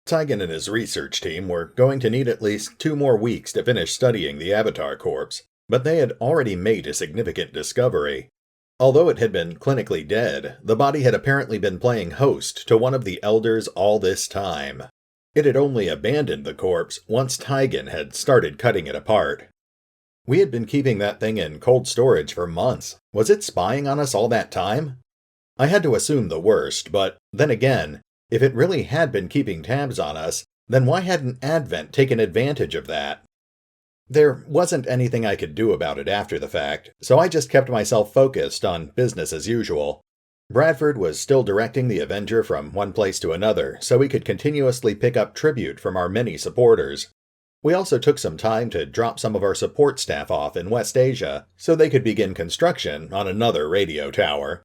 Teigen and his research team were going to need at least 2 more weeks to finish studying the Avatar corpse, but they had already made a significant discovery. Although it had been clinically dead, the body had apparently been playing host to one of the Elders all this time. It had only abandoned the corpse once Teigen had started cutting it apart. We had been keeping that thing in cold storage for months. Was it spying on us all that time? I had to assume the worst, but then again, if it really had been keeping tabs on us, then why hadn't Advent taken advantage of that? There wasn't anything I could do about it after the fact, so I just kept myself focused on business as usual. Bradford was still directing the Avenger from one place to another, so we could continuously pick up tribute from our many supporters. We also took some time to drop some of our support staff off in West Asia, so they could begin construction on another radio tower.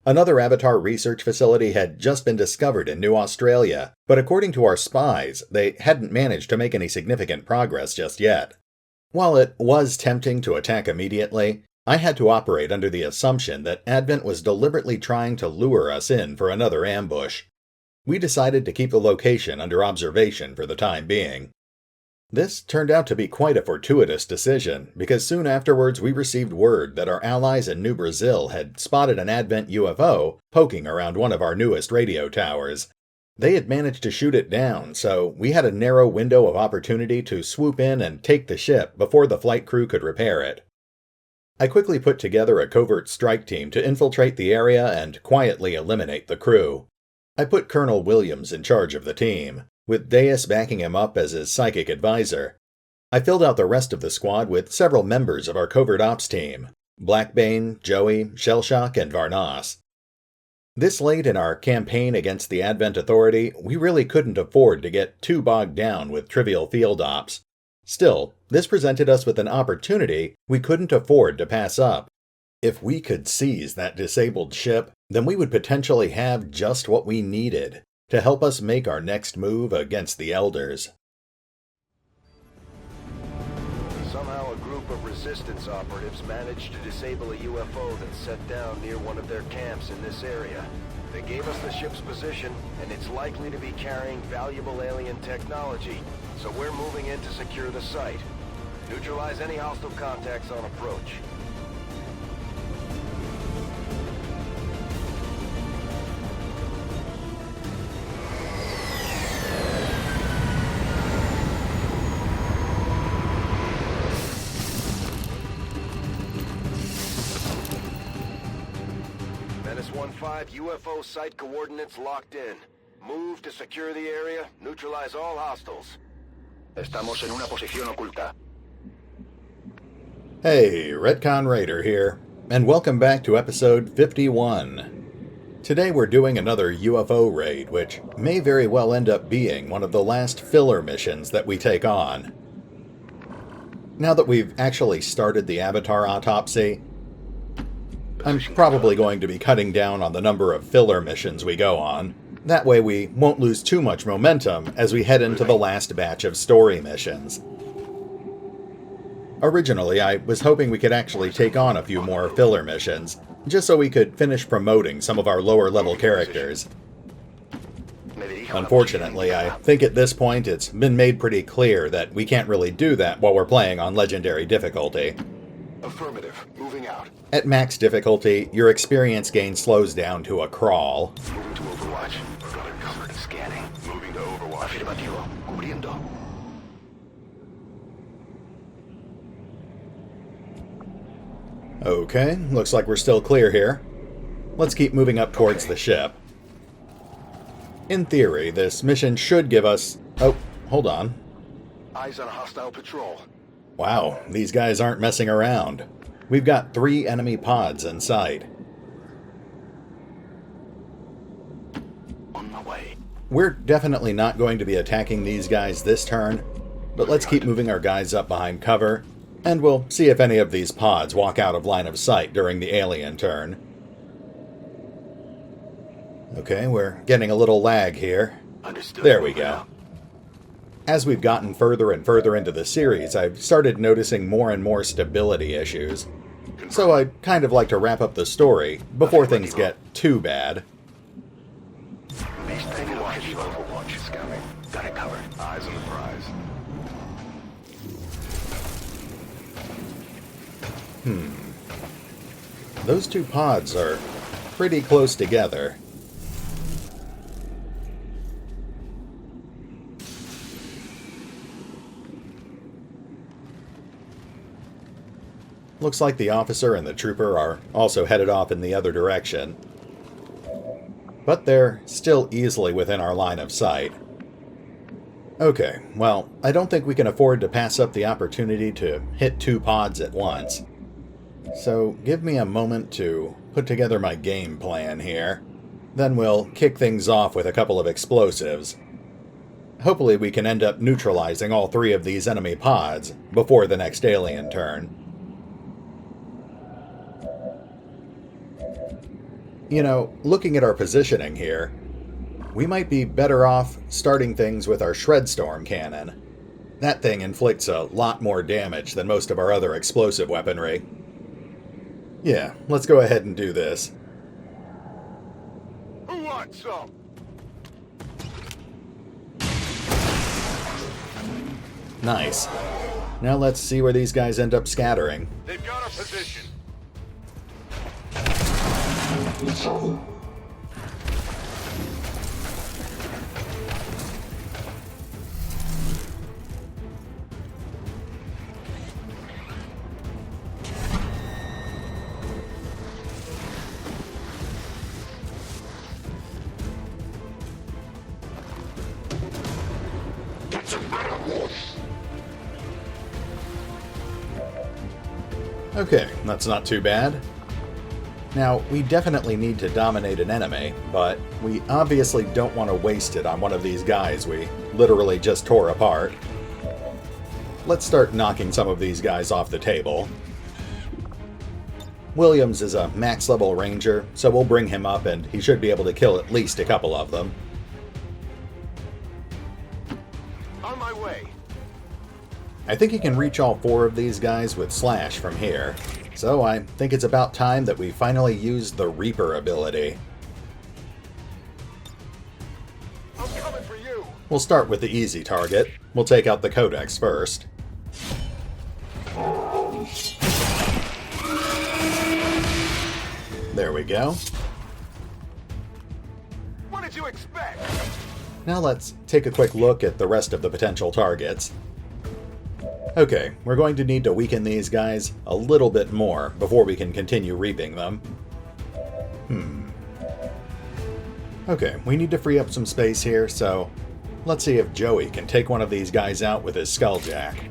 Another Avatar research facility had just been discovered in New Australia, but according to our spies, they hadn't managed to make any significant progress just yet. While it was tempting to attack immediately, I had to operate under the assumption that Advent was deliberately trying to lure us in for another ambush. We decided to keep the location under observation for the time being. This turned out to be quite a fortuitous decision, because soon afterwards we received word that our allies in New Brazil had spotted an Advent UFO poking around one of our newest radio towers. They had managed to shoot it down, so we had a narrow window of opportunity to swoop in and take the ship before the flight crew could repair it. I quickly put together a covert strike team to infiltrate the area and quietly eliminate the crew. I put Colonel Williams in charge of the team, with Deus backing him up as his psychic advisor. I filled out the rest of the squad with several members of our covert ops team: Blackbane, Joey, Shellshock, and Varnas. This late in our campaign against the Advent Authority, we really couldn't afford to get too bogged down with trivial field ops. Still, this presented us with an opportunity we couldn't afford to pass up. If we could seize that disabled ship, then we would potentially have just what we needed to help us make our next move against the Elders. Somehow a group of resistance operatives managed to disable a UFO that's set down near one of their camps in this area. They gave us the ship's position, and it's likely to be carrying valuable alien technology, so we're moving in to secure the site. Neutralize any hostile contacts on approach. Menace 1-5, UFO site coordinates locked in. Move to secure the area, neutralize all hostiles. Estamos en una posición oculta. Hey, RetconRaider here, and welcome back to episode 51. Today we're doing another UFO raid, which may very well end up being one of the last filler missions that we take on. Now that we've actually started the Avatar autopsy, I'm probably going to be cutting down on the number of filler missions we go on. That way we won't lose too much momentum as we head into the last batch of story missions. Originally, I was hoping we could actually take on a few more filler missions, just so we could finish promoting some of our lower-level characters. Unfortunately, I think at this point it's been made pretty clear that we can't really do that while we're playing on Legendary difficulty. Affirmative. Moving out. At max difficulty, your experience gain slows down to a crawl. Moving to Overwatch. Got it covered. Scanning. Moving to Overwatch. Afirmativo. Cubriendo. Okay, looks like we're still clear here. Let's keep moving up towards the ship. In theory, this mission should give us... Oh, hold on. Eyes on a hostile patrol. Wow, these guys aren't messing around. We've got 3 enemy pods in sight. On my way. We're definitely not going to be attacking these guys this turn, but let's keep moving our guys up behind cover, and we'll see if any of these pods walk out of line of sight during the alien turn. Okay, we're getting a little lag here. Understood. There we go. As we've gotten further and further into the series, I've started noticing more and more stability issues. So I'd kind of like to wrap up the story before things get too bad. Overwatch. Scanning. Those two pods are pretty close together. Looks like the officer and the trooper are also headed off in the other direction. But they're still easily within our line of sight. Okay, well, I don't think we can afford to pass up the opportunity to hit two pods at once. So give me a moment to put together my game plan here. Then we'll kick things off with a couple of explosives. Hopefully we can end up neutralizing all three of these enemy pods before the next alien turn. You know, looking at our positioning here, we might be better off starting things with our Shredstorm cannon. That thing inflicts a lot more damage than most of our other explosive weaponry. Yeah, let's go ahead and do this. Who wants some? Nice. Now let's see where these guys end up scattering. They've got our position. Okay, that's not too bad. Now, we definitely need to dominate an enemy, but we obviously don't want to waste it on one of these guys we literally just tore apart. Let's start knocking some of these guys off the table. Williams is a max-level ranger, so we'll bring him up and he should be able to kill at least a couple of them. On my way. I think he can reach all four of these guys with Slash from here, so I think it's about time that we finally use the Reaper ability. I'm coming for you. We'll start with the easy target. We'll take out the Codex first. There we go. What did you expect? Now let's take a quick look at the rest of the potential targets. Okay, we're going to need to weaken these guys a little bit more before we can continue reaping them. Okay, we need to free up some space here, so let's see if Joey can take one of these guys out with his Skulljack.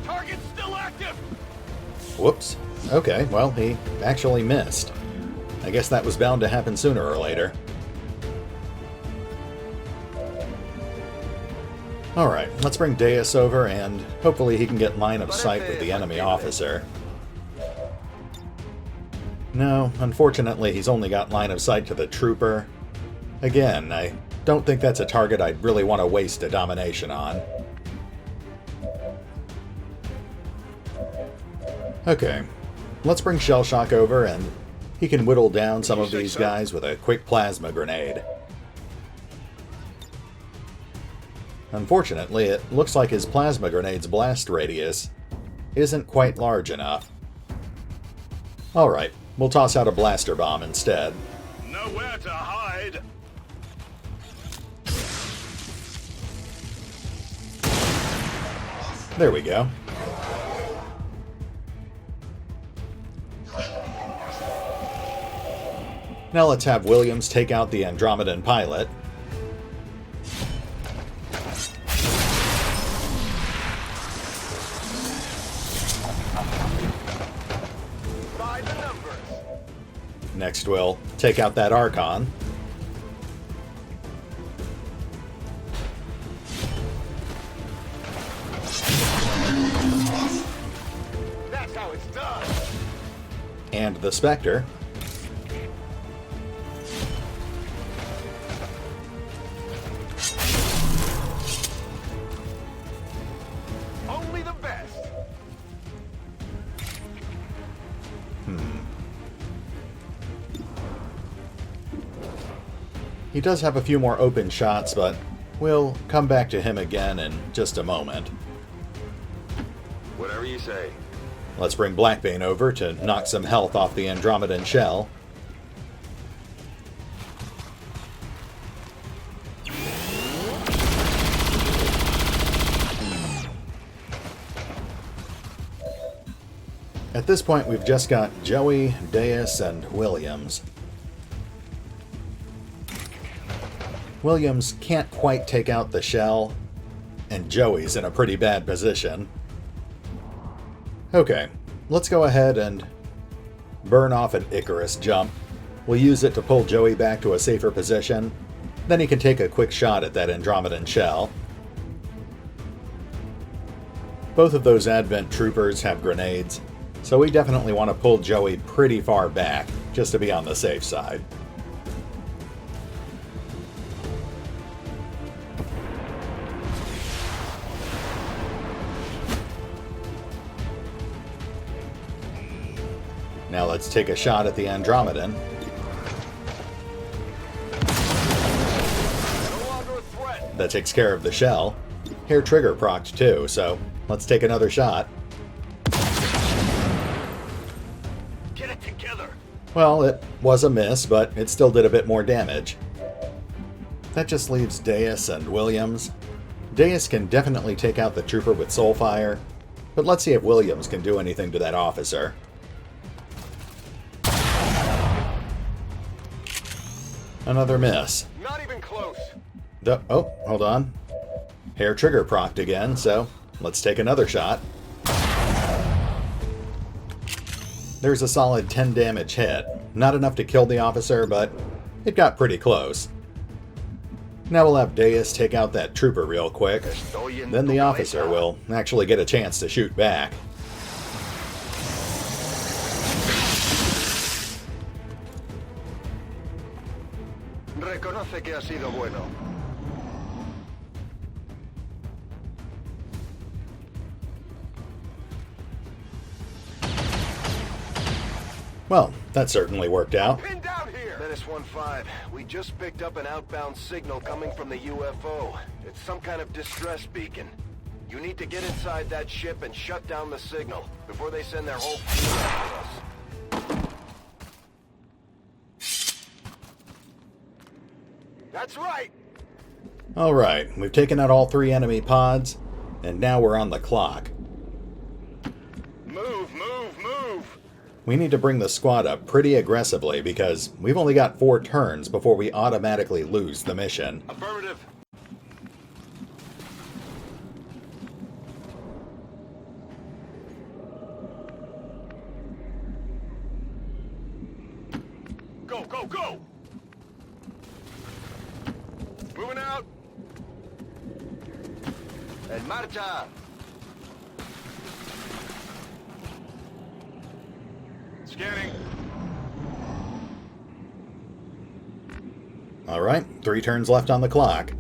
Target's still active. Whoops. Okay, well, he actually missed. I guess that was bound to happen sooner or later. Alright, let's bring Deus over, and hopefully he can get line of sight with the enemy officer. No, unfortunately he's only got line of sight to the trooper. Again, I don't think that's a target I'd really want to waste a domination on. Okay, let's bring Shellshock over, and he can whittle down some of these guys with a quick plasma grenade. Unfortunately, it looks like his plasma grenade's blast radius isn't quite large enough. Alright, we'll toss out a blaster bomb instead. Nowhere to hide. There we go. Now let's have Williams take out the Andromedan pilot. By the numbers. Next we'll take out that Archon. That's how it's done. And the Spectre. Only the best. He does have a few more open shots, but we'll come back to him again in just a moment. Whatever you say. Let's bring Blackbane over to knock some health off the Andromedan shell. At this point, we've just got Joey, Deus, and Williams. Williams can't quite take out the shell, and Joey's in a pretty bad position. Okay, let's go ahead and burn off an Icarus jump. We'll use it to pull Joey back to a safer position. Then he can take a quick shot at that Andromedan shell. Both of those Advent troopers have grenades, so we definitely want to pull Joey pretty far back, just to be on the safe side. Now let's take a shot at the Andromedan. That takes care of the shell. Hair trigger procced too, so let's take another shot. Get it together. Well, it was a miss, but it still did a bit more damage. That just leaves Deus and Williams. Deus can definitely take out the trooper with Soulfire, but let's see if Williams can do anything to that officer. Another miss. Not even close. Oh, hold on. Hair trigger procced again, so let's take another shot. There's a solid 10 damage hit. Not enough to kill the officer, but it got pretty close. Now we'll have Deus take out that trooper real quick. Then the officer will actually get a chance to shoot back. Reconoce que ha sido bueno. Well, that certainly worked out. Pinned down here! Menace 1-5, we just picked up an outbound signal coming from the UFO. It's some kind of distress beacon. You need to get inside that ship and shut down the signal before they send their whole fleet after us. That's right! Alright, we've taken out all 3 enemy pods, and now we're on the clock. Move! We need to bring the squad up pretty aggressively because we've only got 4 turns before we automatically lose the mission. Affirmative. Go! Moving out. En marcha. Scanning. Alright, 3 turns left on the clock.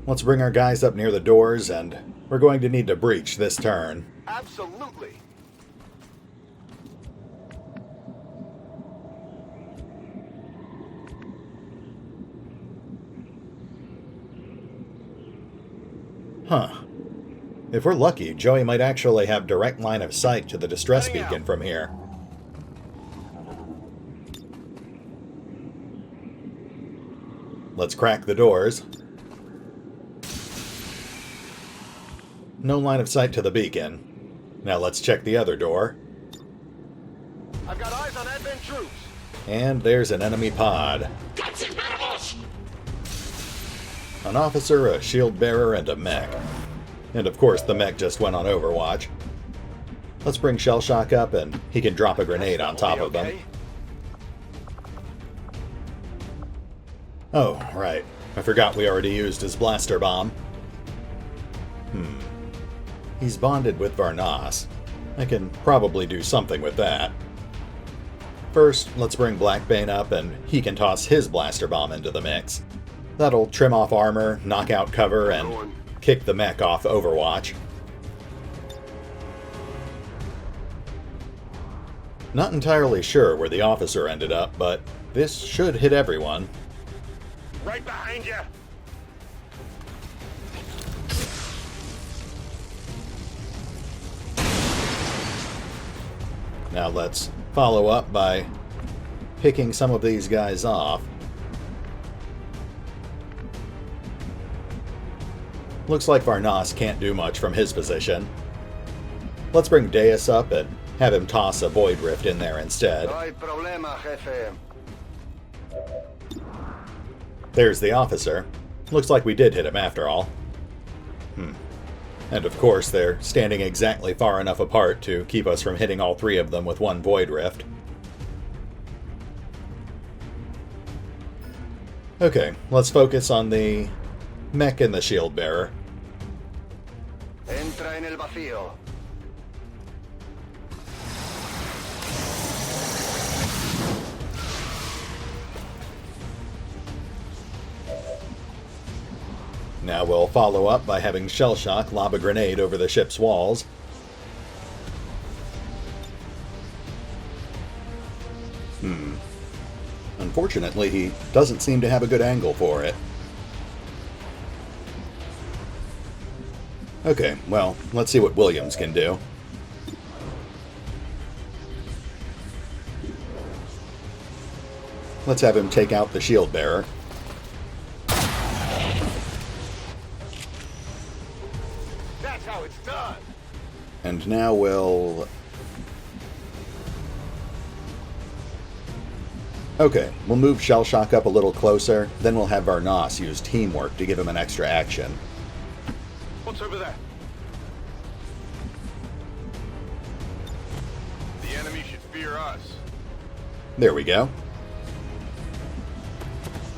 Let's bring our guys up near the doors, and we're going to need to breach this turn. Absolutely. Huh. If we're lucky, Joey might actually have direct line of sight to the distress beacon from here. Let's crack the doors. No line of sight to the beacon. Now let's check the other door. I've got eyes on Advent troops. And there's an enemy pod. An officer, a shield bearer, and a mech. And of course the mech just went on Overwatch. Let's bring Shellshock up and he can drop a grenade on top of them. Oh, right. I forgot we already used his blaster bomb. He's bonded with Varnas. I can probably do something with that. First, let's bring Blackbane up and he can toss his blaster bomb into the mix. That'll trim off armor, knock out cover, and kick the mech off Overwatch. Not entirely sure where the officer ended up, but this should hit everyone. Right behind you! Now let's follow up by picking some of these guys off. Looks like Varnas can't do much from his position. Let's bring Deus up and have him toss a Void Rift in there instead. No hay problema, jefe. There's the officer. Looks like we did hit him after all. And of course, they're standing exactly far enough apart to keep us from hitting all three of them with one Void Rift. Okay, let's focus on the mech and the shield bearer. Entra en el vacío. Now we'll follow up by having Shellshock lob a grenade over the ship's walls. Unfortunately, he doesn't seem to have a good angle for it. Okay, well, let's see what Williams can do. Let's have him take out the shield bearer. That's how it's done. And now we'll... Okay, we'll move Shellshock up a little closer, then we'll have Varnas use teamwork to give him an extra action. What's over there? The enemy should fear us. There we go.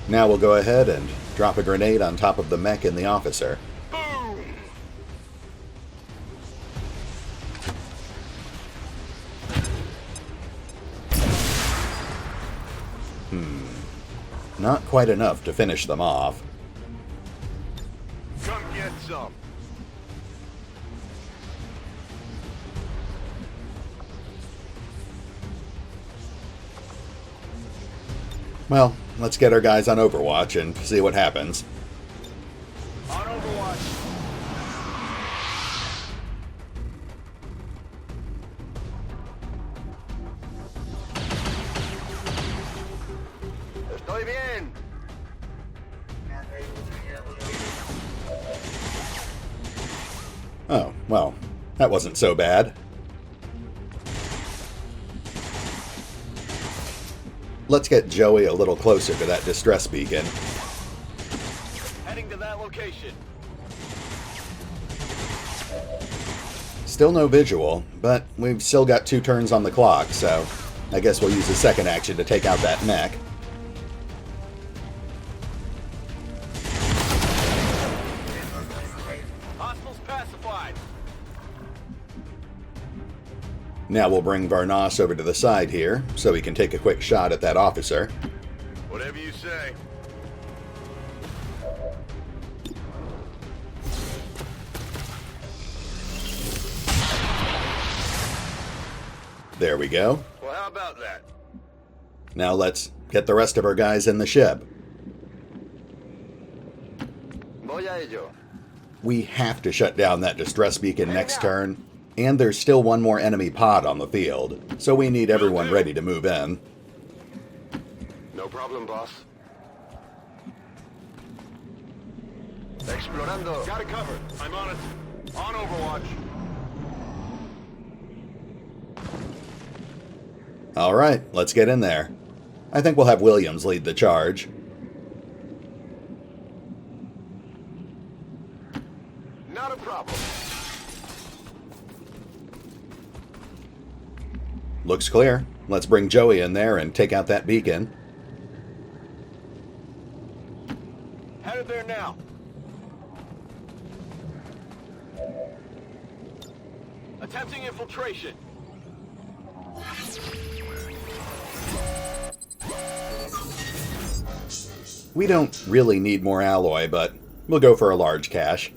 Now we'll go ahead and drop a grenade on top of the mech and the officer. Boom! Not quite enough to finish them off. Come get some. Well, let's get our guys on Overwatch and see what happens. On Overwatch. Estoy bien. Oh, well, that wasn't so bad. Let's get Joey a little closer to that distress beacon. Heading to that location. Still no visual, but we've still got 2 turns on the clock, so I guess we'll use a second action to take out that mech. Hostiles pacified. Now we'll bring Varnas over to the side here, so he can take a quick shot at that officer. Whatever you say. There we go. Well, how about that? Now let's get the rest of our guys in the ship. Voy a ello. We have to shut down that distress beacon next turn, and there's still one more enemy pod on the field, so we need everyone ready to move in. No problem, boss. Explorando. Got it covered. I'm on it. On Overwatch. Alright, let's get in there. I think we'll have Williams lead the charge. Not a problem. Looks clear. Let's bring Joey in there and take out that beacon. Headed there now. Attempting infiltration. We don't really need more alloy, but we'll go for a large cache.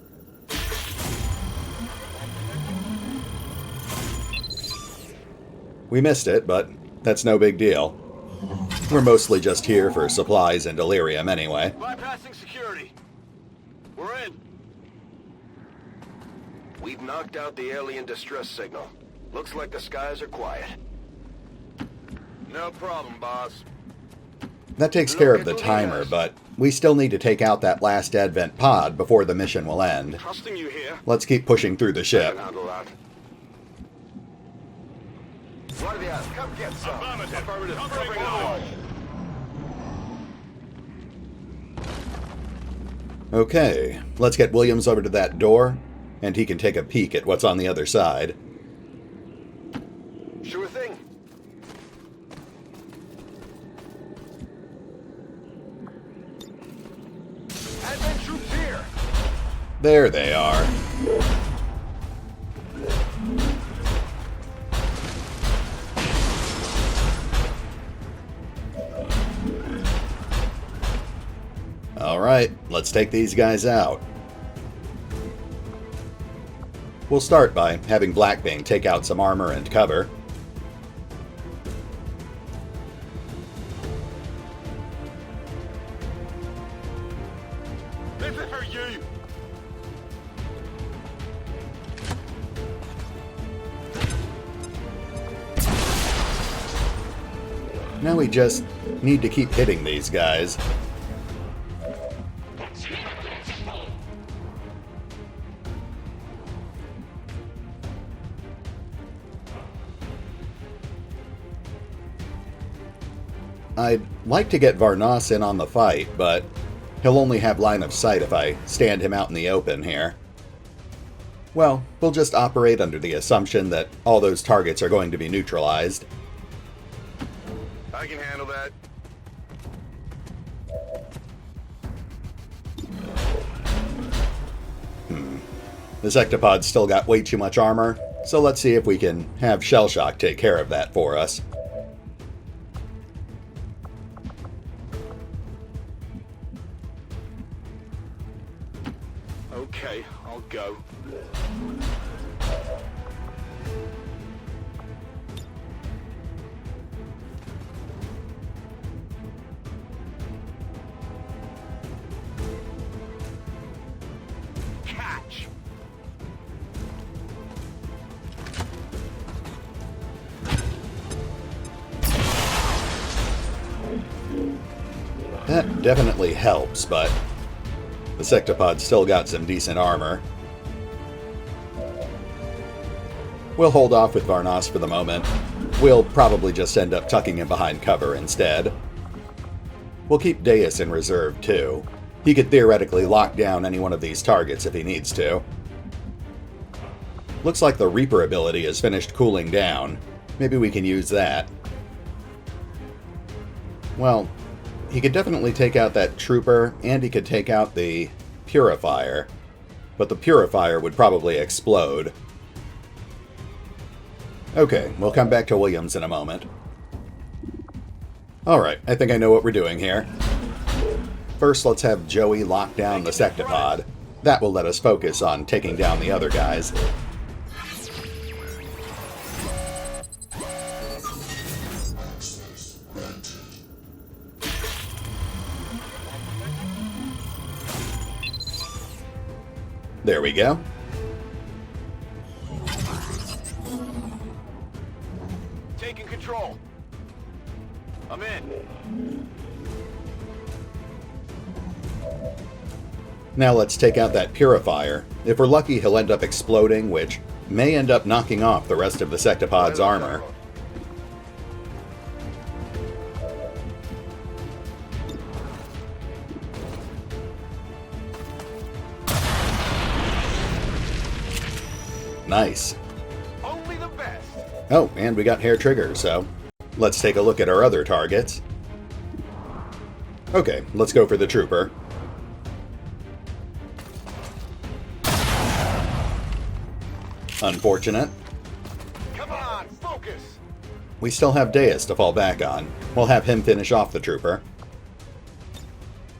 We missed it, but that's no big deal. We're mostly just here for supplies and delirium anyway. Bypassing security. We're in. We've knocked out the alien distress signal. Looks like the skies are quiet. No problem, boss. That takes care of the timer, but we still need to take out that last Advent pod before the mission will end. Trusting you here. Let's keep pushing through the ship. Come get some. Affirmative. Okay, let's get Williams over to that door, and he can take a peek at what's on the other side. Sure thing. Advent troops here. There they are. Alright, let's take these guys out. We'll start by having Blackbane take out some armor and cover. This is for you. Now we just need to keep hitting these guys. I'd like to get Varnos in on the fight, but he'll only have line of sight if I stand him out in the open here. Well, we'll just operate under the assumption that all those targets are going to be neutralized. I can handle that. The Sectopod's still got way too much armor, so let's see if we can have Shellshock take care of that for us. Okay, I'll go. Catch! That definitely helps, but the Sectopod's still got some decent armor. We'll hold off with Varnos for the moment. We'll probably just end up tucking him behind cover instead. We'll keep Deus in reserve too. He could theoretically lock down any one of these targets if he needs to. Looks like the Reaper ability has finished cooling down. Maybe we can use that. Well, he could definitely take out that Trooper, and he could take out the Purifier. But the Purifier would probably explode. Okay, we'll come back to Williams in a moment. Alright, I think I know what we're doing here. First, let's have Joey lock down the Sectopod. That will let us focus on taking down the other guys. There we go. Taking control. I'm in. Now let's take out that Purifier. If we're lucky, he'll end up exploding, which may end up knocking off the rest of the Sectopod's armor. Nice. Only the best. Oh, and we got hair trigger, so let's take a look at our other targets. Okay, let's go for the Trooper. Unfortunate. Come on, focus. We still have Deus to fall back on. We'll have him finish off the Trooper.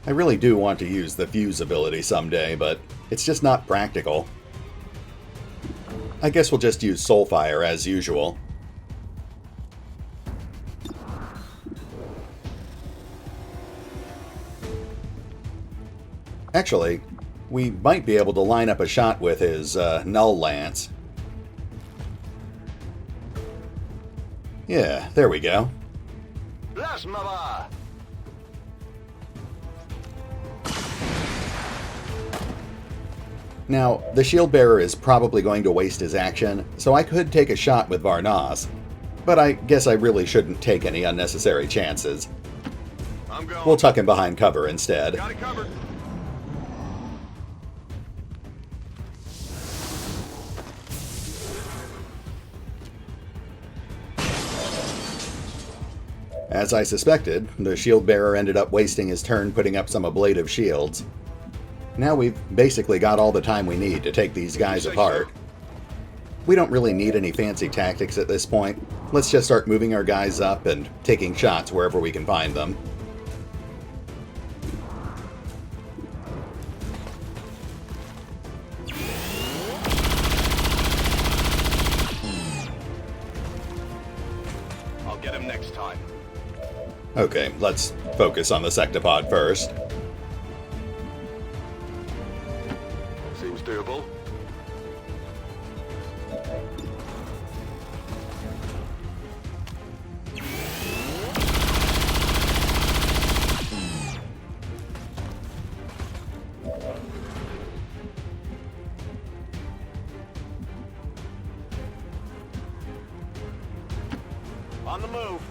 I really do want to use the Fuse ability someday, but it's just not practical. I guess we'll just use Soulfire as usual. Actually, we might be able to line up a shot with his null lance. Yeah, there we go. Now, the shield bearer is probably going to waste his action, so I could take a shot with Varnas, but I guess I really shouldn't take any unnecessary chances. We'll tuck him behind cover instead. Got it covered. As I suspected, the shield bearer ended up wasting his turn putting up some ablative shields. Now we've basically got all the time we need to take these guys apart. We don't really need any fancy tactics at this point. Let's just start moving our guys up and taking shots wherever we can find them. I'll get him next time. Okay, let's focus on the sectopod first. Seems doable. On the move.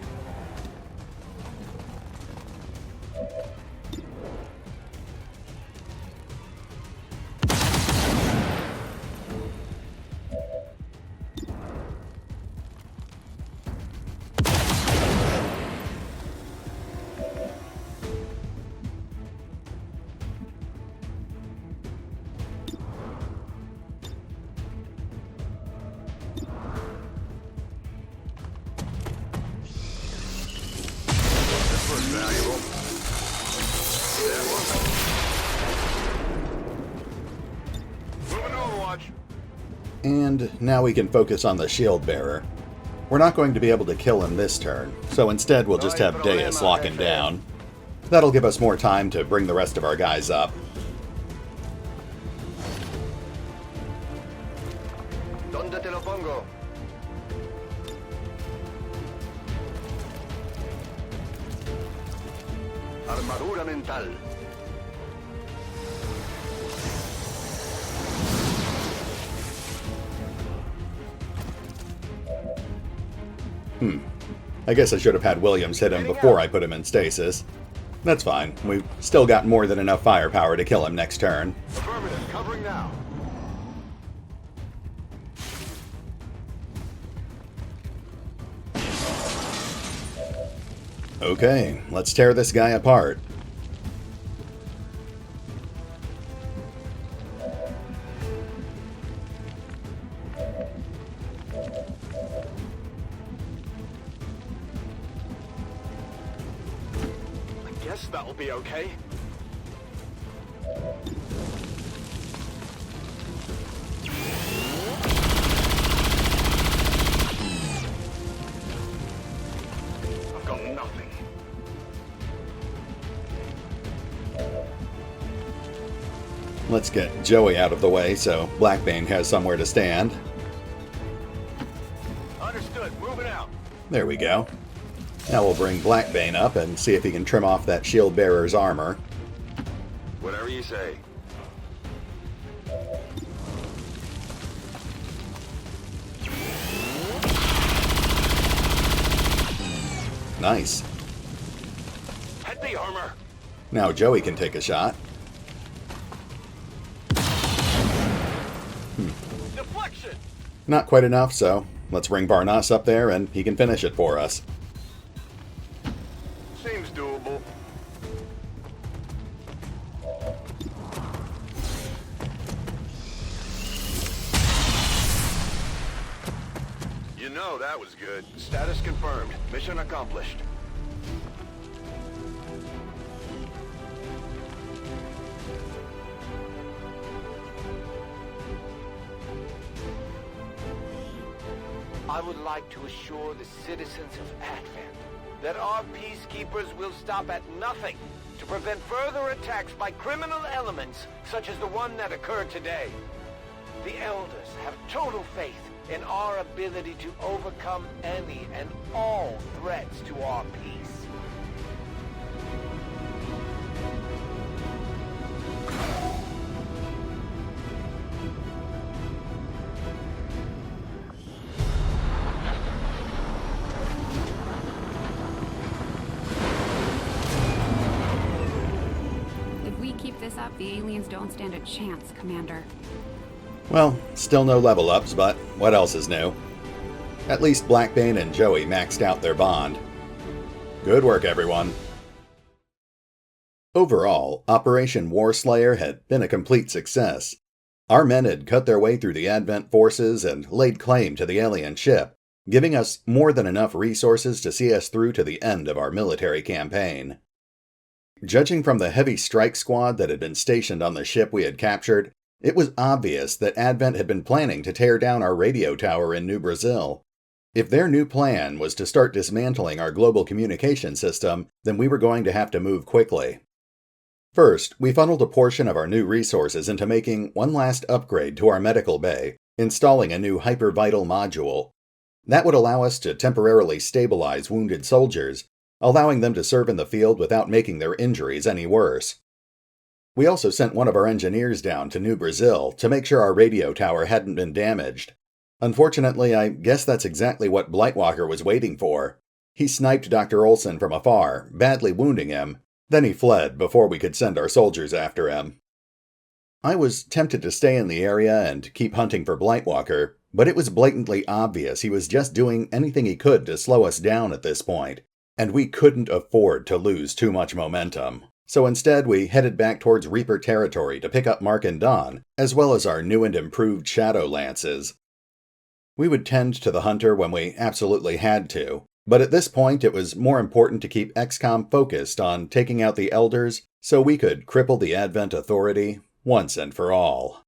And now we can focus on the shield bearer. We're not going to be able to kill him this turn, so instead we'll just have Deus lock him down. That'll give us more time to bring the rest of our guys up. ¿Dónde te lo pongo? Armadura mental. I guess I should have had Williams hit him before I put him in stasis. That's fine. We've still got more than enough firepower to kill him next turn. Affirmative, covering now. Okay, let's tear this guy apart. Guess that'll be okay. I've got nothing. Let's get Joey out of the way so Blackbane has somewhere to stand. Understood. Moving out. There we go. Now we'll bring Blackbane up and see if he can trim off that shield bearer's armor. Whatever you say. Nice. Head the armor. Now Joey can take a shot. Deflection. Not quite enough, so let's bring Varnas up there and he can finish it for us. Seems doable. You know that was good. Status confirmed. Mission accomplished. I would like to assure the citizens of Advent that our peacekeepers will stop at nothing to prevent further attacks by criminal elements such as the one that occurred today. The Elders have total faith in our ability to overcome any and all threats to our peace. If we keep this up, the aliens don't stand a chance, Commander. Well, still no level ups, but what else is new? At least Blackbane and Joey maxed out their bond. Good work, everyone. Overall, Operation Warslayer had been a complete success. Our men had cut their way through the Advent forces and laid claim to the alien ship, giving us more than enough resources to see us through to the end of our military campaign. Judging from the heavy strike squad that had been stationed on the ship we had captured, it was obvious that Advent had been planning to tear down our radio tower in New Brazil. If their new plan was to start dismantling our global communication system, then we were going to have to move quickly. First, we funneled a portion of our new resources into making one last upgrade to our medical bay, installing a new hypervital module. That would allow us to temporarily stabilize wounded soldiers, allowing them to serve in the field without making their injuries any worse. We also sent one of our engineers down to New Brazil to make sure our radio tower hadn't been damaged. Unfortunately, I guess that's exactly what Blightwalker was waiting for. He sniped Dr. Olsen from afar, badly wounding him. Then he fled before we could send our soldiers after him. I was tempted to stay in the area and keep hunting for Blightwalker, but it was blatantly obvious he was just doing anything he could to slow us down at this point, and we couldn't afford to lose too much momentum. So instead, we headed back towards Reaper territory to pick up Mark and Dawn, as well as our new and improved Shadow Lances. We would tend to the Hunter when we absolutely had to, but at this point it was more important to keep XCOM focused on taking out the Elders so we could cripple the Advent Authority once and for all.